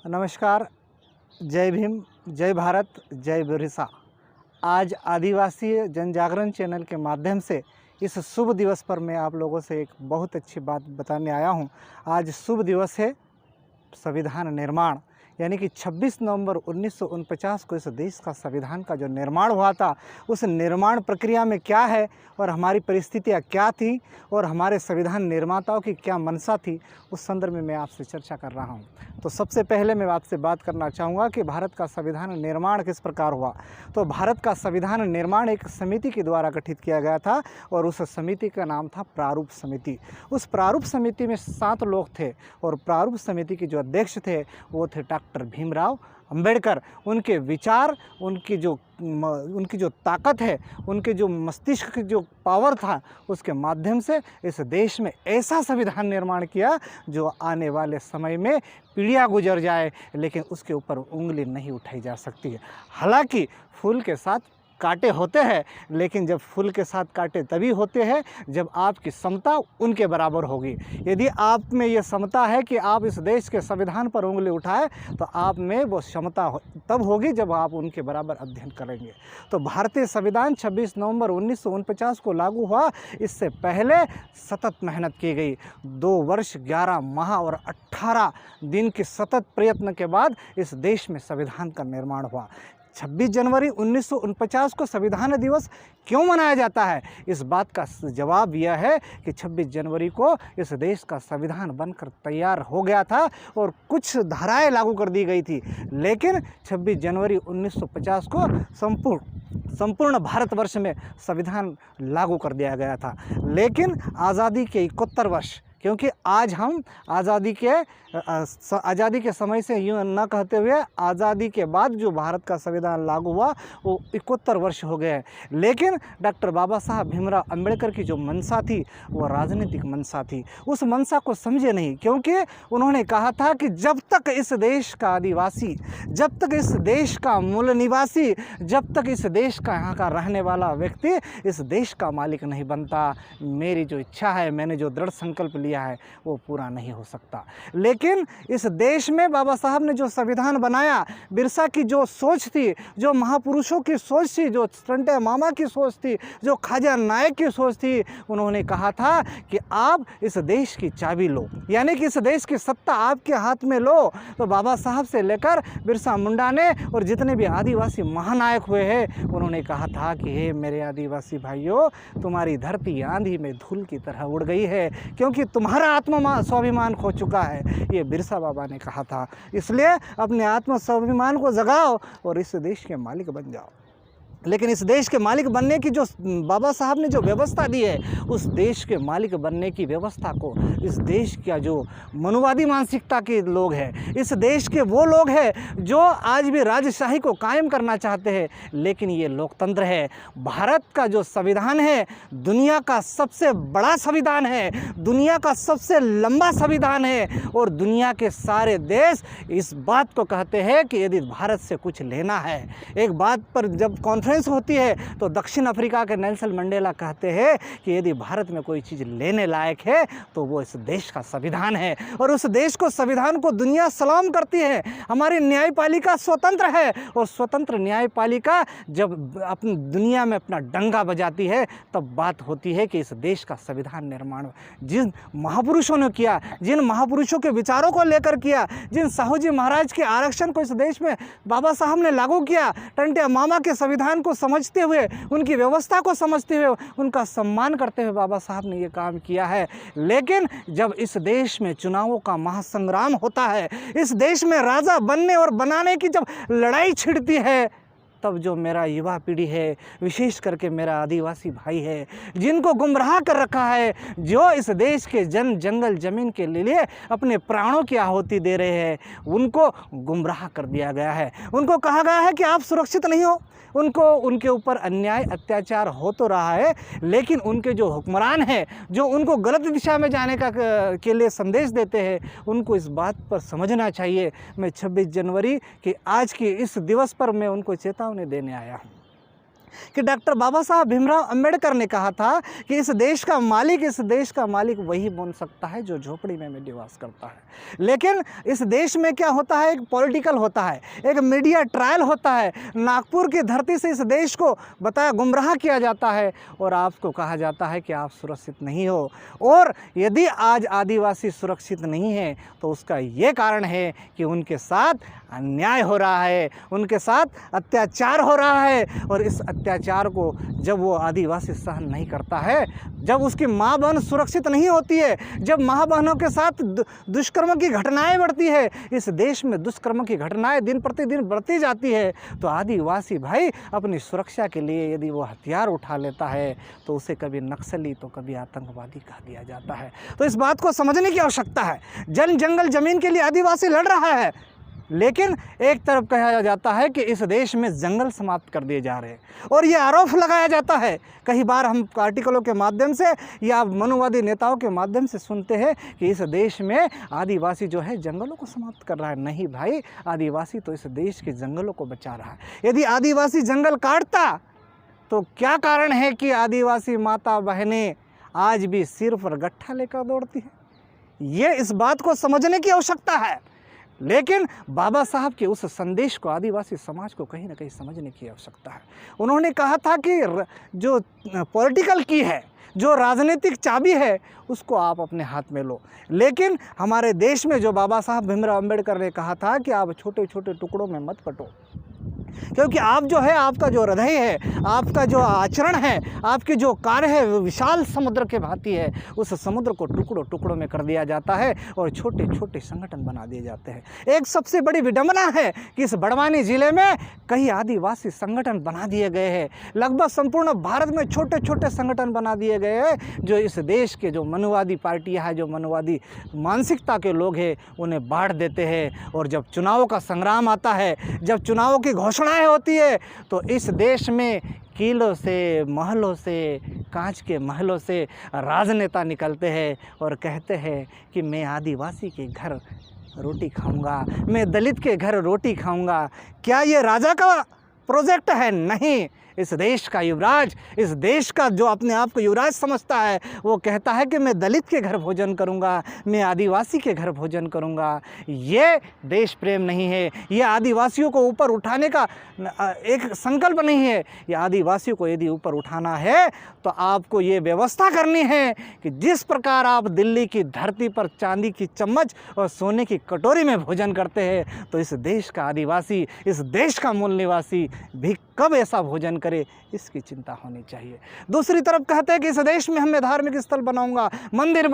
नमस्कार, जय भीम, जय भारत, जय बिरसा। आज आदिवासी जनजागरण चैनल के माध्यम से इस शुभ दिवस पर मैं आप लोगों से एक बहुत अच्छी बात बताने आया हूं। आज शुभ दिवस है संविधान निर्माण, यानी कि 26 नवंबर 1949 को इस देश का संविधान का जो निर्माण हुआ था, उस निर्माण प्रक्रिया में क्या है और हमारी परिस्थितियाँ क्या थी और हमारे संविधान निर्माताओं की क्या मंशा थी, उस संदर्भ में मैं आपसे चर्चा कर रहा हूँ। तो सबसे पहले मैं आपसे बात करना चाहूँगा कि भारत का संविधान निर्माण किस प्रकार हुआ। तो भारत का संविधान निर्माण एक समिति के द्वारा गठित किया गया था और उस समिति का नाम था प्रारूप समिति। उस प्रारूप समिति में 7 लोग थे और प्रारूप समिति के जो अध्यक्ष थे वो थे डॉक्टर भीमराव अंबेडकर। उनके विचार, उनकी जो ताकत है, उनके जो मस्तिष्क की जो पावर था, उसके माध्यम से इस देश में ऐसा संविधान निर्माण किया जो आने वाले समय में पीढ़ियाँ गुजर जाए लेकिन उसके ऊपर उंगली नहीं उठाई जा सकती है। हालांकि फूल के साथ कांटे होते हैं, लेकिन जब फूल के साथ कांटे तभी होते हैं जब आपकी क्षमता उनके बराबर होगी। यदि आप में ये क्षमता है कि आप इस देश के संविधान पर उंगली उठाएं, तो आप में वो क्षमता तब होगी जब आप उनके बराबर अध्ययन करेंगे। तो भारतीय संविधान 26 नवंबर 1949 को लागू हुआ। इससे पहले सतत मेहनत की गई। 2 वर्ष 11 माह और 18 दिन के सतत प्रयत्न के बाद इस देश में संविधान का निर्माण हुआ। 26 जनवरी 1949 को संविधान दिवस क्यों मनाया जाता है? इस बात का जवाब यह है कि 26 जनवरी को इस देश का संविधान बनकर तैयार हो गया था और कुछ धाराएं लागू कर दी गई थी, लेकिन 26 जनवरी 1950 को संपूर्ण भारतवर्ष में संविधान लागू कर दिया गया था। लेकिन आज़ादी के 71 वर्ष, क्योंकि आज हम आज़ादी के समय से यूँ न कहते हुए आज़ादी के बाद जो भारत का संविधान लागू हुआ वो 71 वर्ष हो गए हैं। लेकिन डॉक्टर बाबा साहब भीमराव अंबेडकर की जो मंशा थी वो राजनीतिक मंशा थी। उस मंशा को समझे नहीं, क्योंकि उन्होंने कहा था कि जब तक इस देश का आदिवासी, जब तक इस देश का मूल निवासी, जब तक इस देश का यहाँ का रहने वाला व्यक्ति इस देश का मालिक नहीं बनता, मेरी जो इच्छा है, मैंने जो दृढ़ संकल्प लिया है, वो पूरा नहीं हो सकता। लेकिन इस देश में बाबा साहब ने जो संविधान बनाया, बिरसा की जो सोच थी, जो महापुरुषों की सोच थी, जो टंटे मामा की सोच थी, जो ख्वाजा नायक की सोच थी, उन्होंने कहा था कि आप इस देश की चाबी लो, यानी कि इस देश की सत्ता आपके हाथ में लो। तो बाबा साहब से लेकर बिरसा मुंडा ने और जितने भी आदिवासी महानायक हुए हैं, उन्होंने कहा था कि हे मेरे आदिवासी भाइयों, तुम्हारी धरती आंधी में धूल की तरह उड़ गई है, क्योंकि तुम्हारा आत्म स्वाभिमान खो चुका है। ये बिरसा बाबा ने कहा था। इसलिए अपने आत्म स्वाभिमान को जगाओ और इस देश के मालिक बन जाओ। लेकिन इस देश के मालिक बनने की जो बाबा साहब ने जो व्यवस्था दी है, उस देश के मालिक बनने की व्यवस्था को इस देश का जो मनुवादी मानसिकता के लोग हैं, इस देश के वो लोग हैं जो आज भी राजशाही को कायम करना चाहते हैं, लेकिन ये लोकतंत्र है। भारत का जो संविधान है दुनिया का सबसे बड़ा संविधान है, दुनिया का सबसे लंबा संविधान है और दुनिया के सारे देश इस बात को कहते हैं कि यदि भारत से कुछ लेना है, एक बात पर जब कॉन्फ्रेंस होती है तो दक्षिण अफ्रीका के नेल्सन मंडेला कहते हैं कि यदि भारत में कोई चीज़ लेने लायक है तो वो इस देश का संविधान है, और उस देश को, संविधान को दुनिया सलाम करती है। हमारी न्यायपालिका स्वतंत्र है और स्वतंत्र न्यायपालिका जब अपनी दुनिया में अपना डंगा बजाती है तब बात होती है कि इस देश का संविधान निर्माण जिन महापुरुषों ने किया, जिन महापुरुषों के विचारों को लेकर किया, जिन साहू जी महाराज के आरक्षण को इस देश में बाबा साहब ने लागू किया, टंटे मामा के संविधान को समझते हुए, उनकी व्यवस्था को समझते हुए, उनका सम्मान करते हुए बाबा साहब ने ये काम किया है। लेकिन जब इस देश में चुनावों का महासंग्राम होता है, इस देश में राजा बनने और बनाने की जब लड़ाई छिड़ती है, तब जो मेरा युवा पीढ़ी है, विशेष करके मेरा आदिवासी भाई है, जिनको गुमराह कर रखा है, जो इस देश के जंगल ज़मीन के लिए अपने प्राणों की आहुति दे रहे हैं, उनको गुमराह कर दिया गया है। उनको कहा गया है कि आप सुरक्षित नहीं हो। उनके ऊपर अन्याय अत्याचार हो तो रहा है, लेकिन उनके जो हुक्मरान हैं, जो उनको गलत दिशा में जाने के लिए संदेश देते हैं, उनको इस बात पर समझना चाहिए। मैं 26 जनवरी की आज की इस दिवस पर मैं उनको चेतावनी देने आया हूँ। कि डॉक्टर बाबा साहब भीमराव अंबेडकर ने कहा था कि इस देश का मालिक वही बन सकता है जो झोपड़ी में निवास करता है। लेकिन इस देश में क्या होता है, एक पॉलिटिकल होता है, एक मीडिया ट्रायल होता है। नागपुर की धरती से इस देश को बताया गुमराह किया जाता है और आपको कहा जाता है कि आप सुरक्षित नहीं हो। और यदि आज आदिवासी सुरक्षित नहीं है तो उसका ये कारण है कि उनके साथ अन्याय हो रहा है, उनके साथ अत्याचार हो रहा है। और इस अत्याचार को जब वो आदिवासी सहन नहीं करता है, जब उसकी माँ बहन सुरक्षित नहीं होती है, जब माँ बहनों के साथ दुष्कर्म की घटनाएं बढ़ती है, इस देश में दुष्कर्म की घटनाएं दिन प्रतिदिन बढ़ती जाती है, तो आदिवासी भाई अपनी सुरक्षा के लिए यदि वो हथियार उठा लेता है तो उसे कभी नक्सली तो कभी आतंकवादी कह दिया जाता है। तो इस बात को समझने की आवश्यकता है। जंगल ज़मीन के लिए आदिवासी लड़ रहा है, लेकिन एक तरफ कहा जाता है कि इस देश में जंगल समाप्त कर दिए जा रहे हैं और ये आरोप लगाया जाता है। कई बार हम आर्टिकलों के माध्यम से या मनुवादी नेताओं के माध्यम से सुनते हैं कि इस देश में आदिवासी जो है जंगलों को समाप्त कर रहा है। नहीं भाई, आदिवासी तो इस देश के जंगलों को बचा रहा है। यदि आदिवासी जंगल काटता तो क्या कारण है कि आदिवासी माता बहनें आज भी सिर पर गट्ठा लेकर दौड़ती हैं? ये इस बात को समझने की आवश्यकता है। लेकिन बाबा साहब के उस संदेश को आदिवासी समाज को कहीं ना कहीं समझने की आवश्यकता है। उन्होंने कहा था कि जो पॉलिटिकल की है, जो राजनीतिक चाबी है, उसको आप अपने हाथ में लो। लेकिन हमारे देश में जो बाबा साहब भीमराव अंबेडकर ने कहा था कि आप छोटे छोटे टुकड़ों में मत बंटो, क्योंकि आप जो है, आपका जो हृदय है, आपका जो आचरण है, आपके जो कार्य है, वो विशाल समुद्र के भांति है। उस समुद्र को टुकड़ों टुकड़ों में कर दिया जाता है और छोटे छोटे संगठन बना दिए जाते हैं। एक सबसे बड़ी विडंबना है कि इस बड़वानी ज़िले में कई आदिवासी संगठन बना दिए गए हैं। लगभग संपूर्ण भारत में छोटे छोटे संगठन बना दिए गए हैं जो इस देश के जो मनुवादी पार्टियाँ हैं, जो मनुवादी मानसिकता के लोग हैं, उन्हें बांट देते हैं। और जब चुनावों का संग्राम आता है, जब चुनावों की घोषणाएं होती है, तो इस देश में किलों से, महलों से, कांच के महलों से राजनेता निकलते हैं और कहते हैं कि मैं आदिवासी के घर रोटी खाऊंगा, मैं दलित के घर रोटी खाऊंगा। क्या ये राजा का प्रोजेक्ट है? नहीं। इस देश का युवराज, इस देश का जो अपने आप को युवराज समझता है, वो कहता है कि मैं दलित के घर भोजन करूंगा, मैं आदिवासी के घर भोजन करूंगा। ये देश प्रेम नहीं है, ये आदिवासियों को ऊपर उठाने का एक संकल्प नहीं है। ये आदिवासियों को यदि ऊपर उठाना है तो आपको ये व्यवस्था करनी है कि जिस प्रकार आप दिल्ली की धरती पर चांदी की चम्मच और सोने की कटोरी में भोजन करते हैं, तो इस देश का आदिवासी, इस देश का मूल निवासी भी कब ऐसा भोजन करे, इसकी चिंता होनी चाहिए। दूसरी तरफ कहते हैं कि इस देश में मैं धार्मिक स्थल बनाऊंगा, मंदिर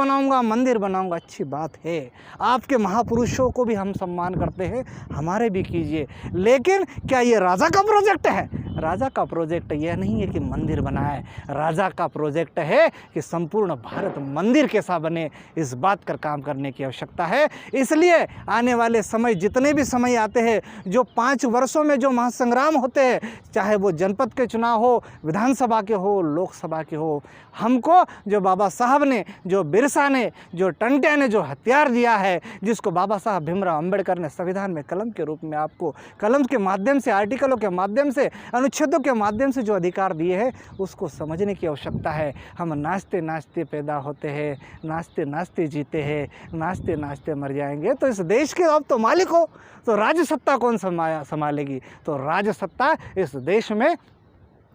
बनाऊंगा। अच्छी बात है, आपके महापुरुषों को भी हम सम्मान करते हैं, हमारे भी कीजिए। लेकिन क्या ये राजा का प्रोजेक्ट है? राजा का प्रोजेक्ट यह नहीं है कि मंदिर बनाए, राजा का प्रोजेक्ट है कि संपूर्ण भारत मंदिर कैसा बने, इस बात का काम करने की आवश्यकता है। इसलिए आने वाले समय, जितने भी समय आते हैं, जो 5 वर्षों में जो महासंग्राम होते हैं, चाहे वो जनपद के चुनाव हो, विधानसभा के हो, लोकसभा के हो, हमको जो बाबा साहब ने, जो बिरसा ने, जो टंटिया ने जो हथियार दिया है, जिसको बाबा साहब भीमराव अंबेडकर ने संविधान में कलम के रूप में आपको कलम के माध्यम से, आर्टिकलों के माध्यम से, अनुच्छेदों के माध्यम से जो अधिकार दिए हैं, उसको समझने की आवश्यकता है। हम नाचते नाचते पैदा होते हैं, नाचते नाचते जीते हैं, नाचते नाचते मर जाएंगे। तो इस देश के अब तो मालिक हो, तो राजसत्ता कौन संभालेगी? तो राजसत्ता इस देश में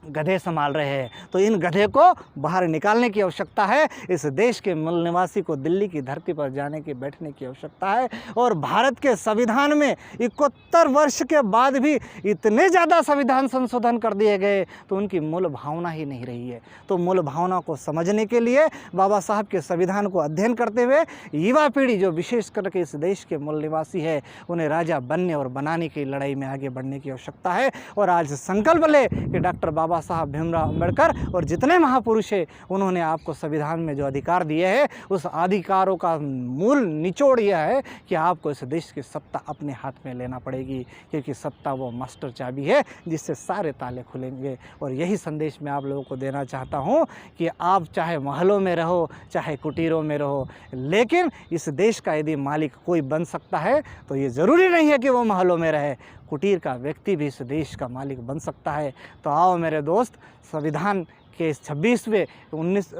गधे संभाल रहे हैं। तो इन गधे को बाहर निकालने की आवश्यकता है। इस देश के मूल निवासी को दिल्ली की धरती पर जाने की, बैठने की आवश्यकता है। और भारत के संविधान में 71 वर्ष के बाद भी इतने ज़्यादा संविधान संशोधन कर दिए गए, तो उनकी मूल भावना ही नहीं रही है। तो मूल भावना को समझने के लिए बाबा साहब के संविधान को अध्ययन करते हुए युवा पीढ़ी, जो विशेष करके इस देश के मूल निवासी है, उन्हें राजा बनने और बनाने की लड़ाई में आगे बढ़ने की आवश्यकता है। और आज संकल्प ले कि डॉक्टर बाबा साहब भीमराव अंबेडकर और जितने महापुरुष हैं, उन्होंने आपको संविधान में जो अधिकार दिए हैं, उस अधिकारों का मूल निचोड़ यह है कि आपको इस देश की सत्ता अपने हाथ में लेना पड़ेगी, क्योंकि सत्ता वो मास्टर चाबी है जिससे सारे ताले खुलेंगे। और यही संदेश मैं आप लोगों को देना चाहता हूँ कि आप चाहे महलों में रहो, चाहे कुटीरों में रहो, लेकिन इस देश का यदि मालिक कोई बन सकता है, तो ये ज़रूरी नहीं है कि वो महलों में रहे। कुटीर का व्यक्ति भी इस देश का मालिक बन सकता है। तो आओ मेरे दोस्त, संविधान के इस 26वें 19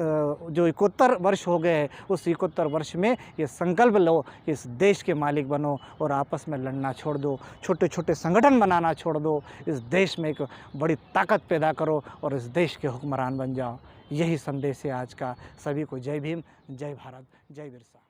जो 71 वर्ष हो गए हैं, उस 71 वर्ष में ये संकल्प लो कि इस देश के मालिक बनो और आपस में लड़ना छोड़ दो, छोटे छोटे संगठन बनाना छोड़ दो, इस देश में एक बड़ी ताकत पैदा करो और इस देश के हुक्मरान बन जाओ। यही संदेश है आज का। सभी को जय भीम, जय भारत, जय बिरसा।